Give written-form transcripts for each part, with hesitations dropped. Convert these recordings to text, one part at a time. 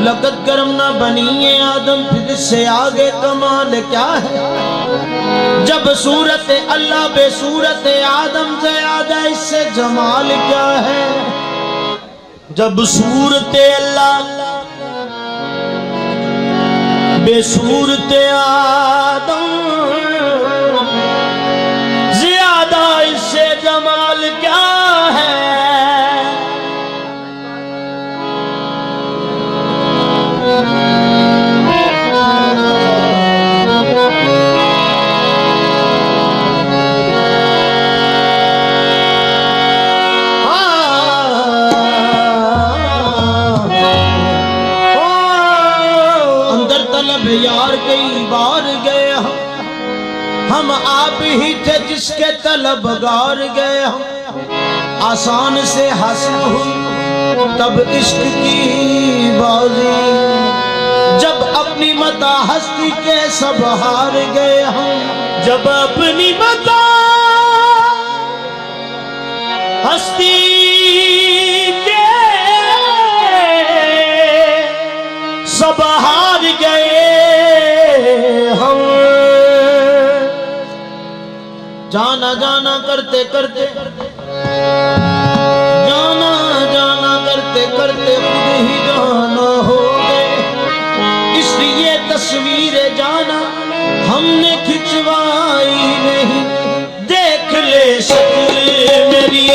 लगत गर्म ना बनिए आदम, फिर से आगे कमाल क्या है। जब सूरत अल्लाह बेसूरत आदम से ज्यादा इससे जमाल क्या है। जब सूरत अल्लाह बेसूरत आदम ज्यादा इससे जमाल क्या है। यार कई बार गए हम आप ही थे जिसके तलबगार गए हम। आसान से हासिल हुई तब इश्क की बाजी, जब अपनी मता हस्ती के सब हार गए हम। जब अपनी मता हस्ती के सब हार गए हम। जाना जाना करते करते, जाना जाना करते करते खुद ही जाना हो गए। इसलिए तस्वीरें जाना हमने खिंचवाई नहीं। देख ले शक्ल मेरी,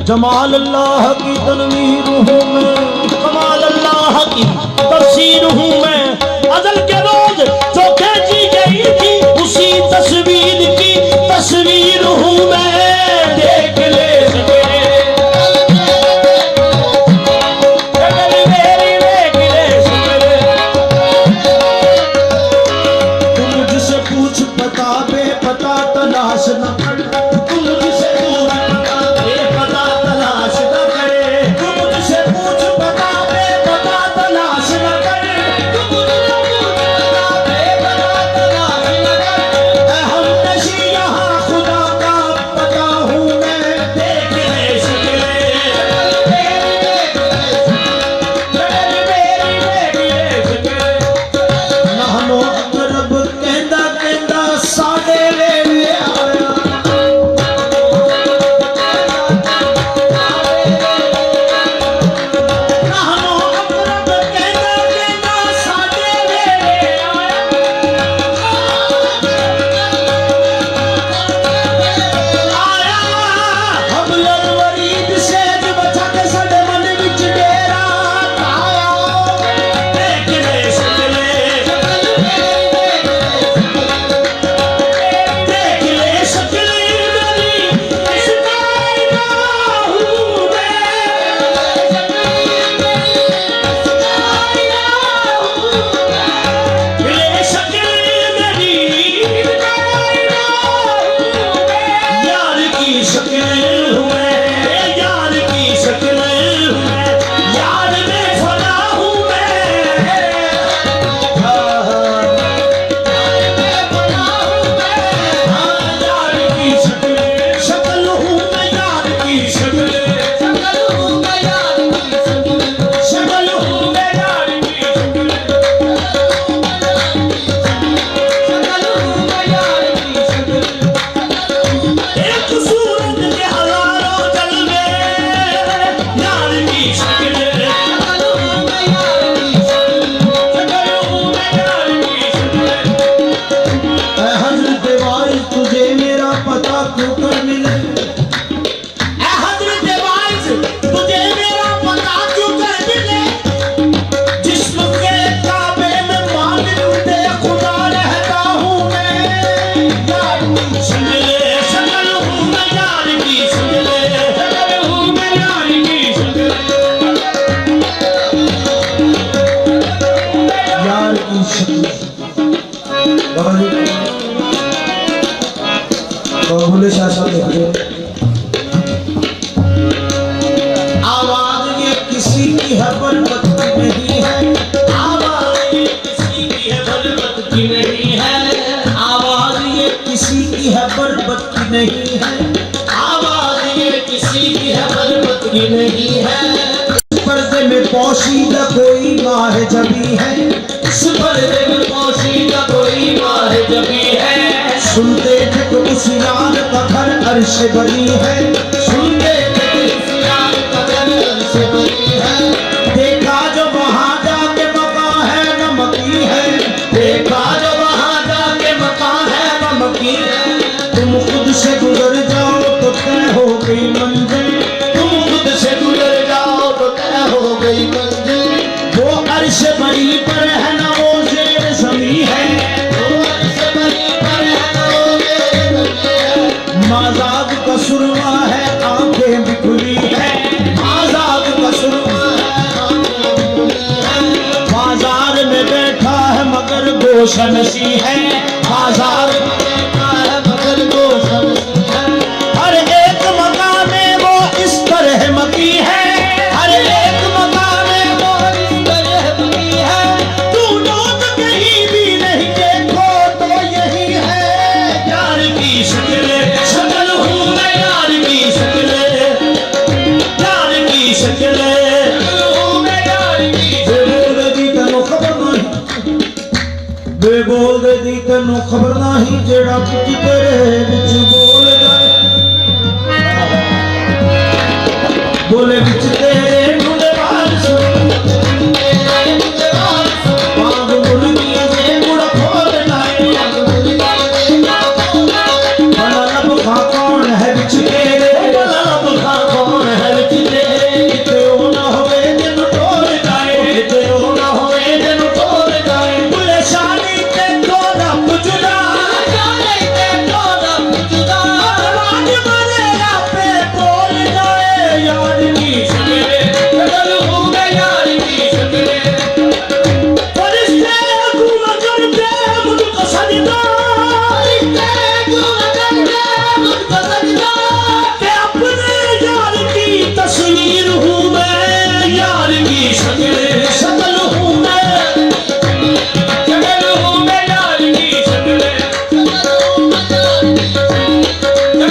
जमाल अल्लाह की तनवीर हूँ मैं, कमाल अल्लाह की तफसीर हूँ मैं। अज़ल के रोज जो खींची गई थी उसी तस्वीर की तस्वीर हूँ मैं। देख ले तू मुझसे पूछ पता बेपता तलाश न कर। तू मुझसे पूछ पता बेपता तलाश न करे। तू मुझसे पूछ पता बोले शासन आवाज ये किसी की है बलबत की नहीं है, आवाज ये किसी की है बलबत की नहीं है, आवाज ये किसी की है बलबत की नहीं है, आवाज ये किसी की है बलबत की नहीं है। पर्दे में पोशीदा कोई माह जबी है, इस पर्दे में पोशीदा कोई माह जबी है। सुनते थे तो उस यार का घर अर्श बनी है, सुनते थे तो उस यार का घर अर्श बनी है। देखा जो वहाँ जाके मकान है नमकी है, देखा जो वहाँ जाके मकान है नमकी है। तुम खुद से गुजर जाओ तो तय हो गई मंजिल, तुम खुद से गुजर जाओ तो तय हो गई मंजिल। वो अर्श बनी पर है ना वो जेर ज़मीं है, वो अर्श बनी पर है ना वो जेर ज़मीं है। माज़ाब का सुरमा है आंखें भी खुली है, माज़ाब का सुरमा है आंखें भी खुली है। बाजार में बैठा है मगर गोशन सी है, बाजार में बैठा है मगर गोशन सी है। हर एक मकान में वो इस तरह मकी है, हर एक मकान में वो इस तरह मकी है। ढूंढो तो कहीं भी नहीं देखो तो यही है यार की शक्ल, शक्ल हूँ मैं यार की शक्ल, यार की शक्ल हूँ मैं यार की। बेबोल दी तैनू खबर नहीं, बेबोल दी तैनू खबर नहीं, जेड़ा कुछ तेरे विच बोल जाए, बोले विच तेरे ढूंढे वाल सुन, तेरे ढूंढे वाल सुन। बाग मुर्गियां से मुड़ खोल लाए, भला लब खा कौन है विच तेरे, भला लब खा कौन है विच तेरे। किते ओ ना होवे जिन टोल जाए, किते ओ ना होवे जिन टोल जाए। बोले शादी ते तो रब जुदा, शादी ते तो रब जुदा। आवाज मरे आपे बोल जाए यार की शक्ल, शक्ल हूँ मैं यार की शक्ल। फरिश्ते क्यों न करते मुझको सजदा, फरिश्ते क्यों न करते मुझको सजदा। कि अपने यार की तस्वीर हूँ मैं यार की शक्ल, शक्ल हूँ मैं, शक्ल हूँ मैं यार की शक्ल,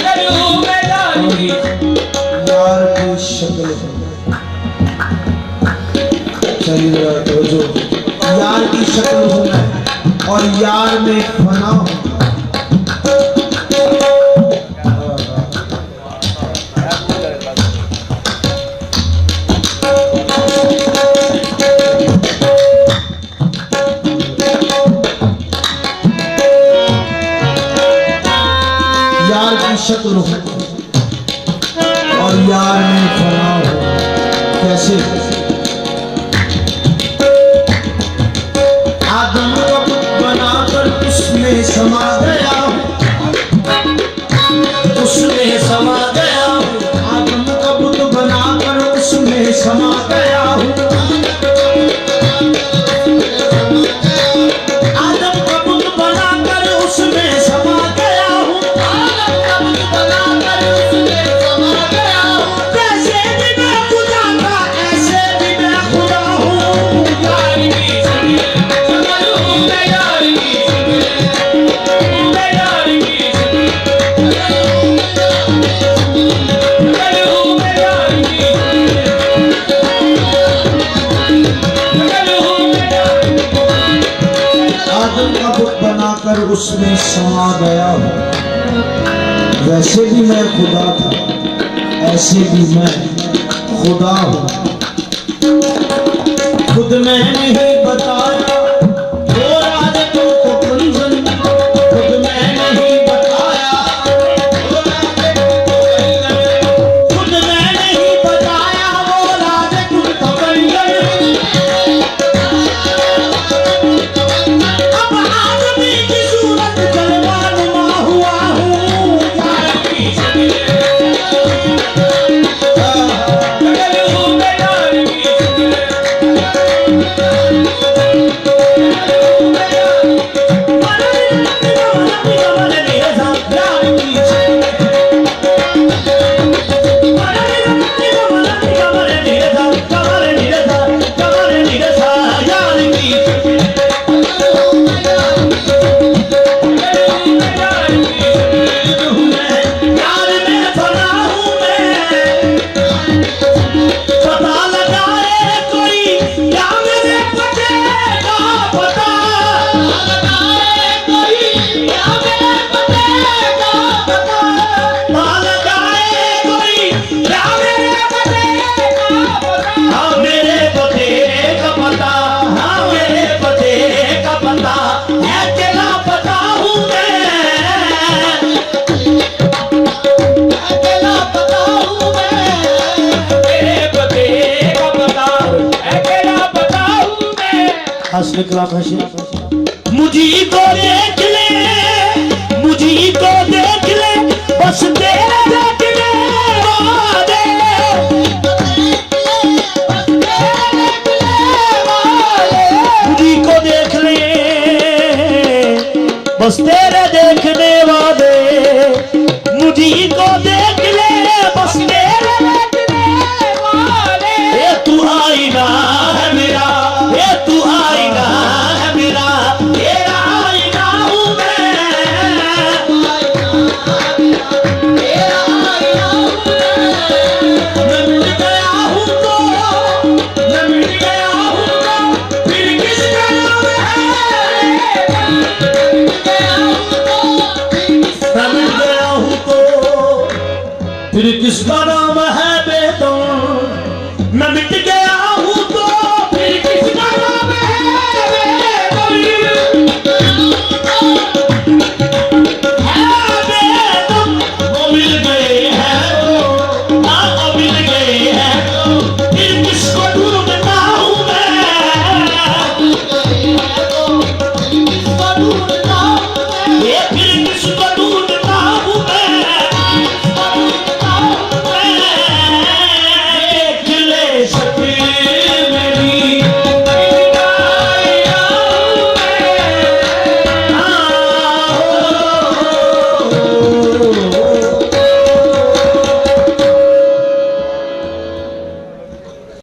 शक्ल हूँ मैं यार की, यार की शक्ल हूँ। चलिए जरा तवज्जो, यार की शक्ल हूँ मैं और यार में फना हूँ। यार की शक्ल हूँ और यार में फना हूँ। कैसे? आदम का पुत बनाकर उसमें समा गया हूँ, उसमें समा गया हूँ। आदम का पुत बनाकर उसमें समा गया हूँ, आदम का पुत बनाकर उसमें समा गया हूँ, आदम का पुत बनाकर उसमें समा गया हूँ। कैसे भी मैं खुदा का ऐसे भी मैं खुदा हूँ। यार की शक्ल हूँ मैं यार की शक्ल, मैं यार की शक्ल, शक्ल हूँ मैं यार की शक्ल हूँ मैं यार की। आदम का पुत बनाकर उसमें समा गया हूँ। वैसे भी मैं खुदा था, ऐसे भी मैं खुदा हूँ। खुद मैंने ही बताया वो राज तुमको कुंजन, खुद मैंने ही बताया वो राज तुमको कुंजन, खुद मैंने ही बताया वो राज तुमको कुंजन। अब आदमी की सूरत जलवा नुमा हुआ हूँ। यार की शक्ल, शक्ल हूँ मैं यार की शक्ल, असली कलाम है शेर। मुझी को देख ले, मुझी को देख ले, बस तेरे देखने वादे। मुझी को देख ले, बस तेरे देखने वादे। मुझी को देख ले, बस तेरे देखने वादे। ये तू आईना है मेरा, ये तू आईना है मेरा, तेरा आईना हूँ मैं। मैं मिल गया हूँ तो, मैं मिल गया हूँ तो, फिर किसका नाम है? मैं मिल गया हूँ तो, फिर किसका नाम है बेदम। मैं मिट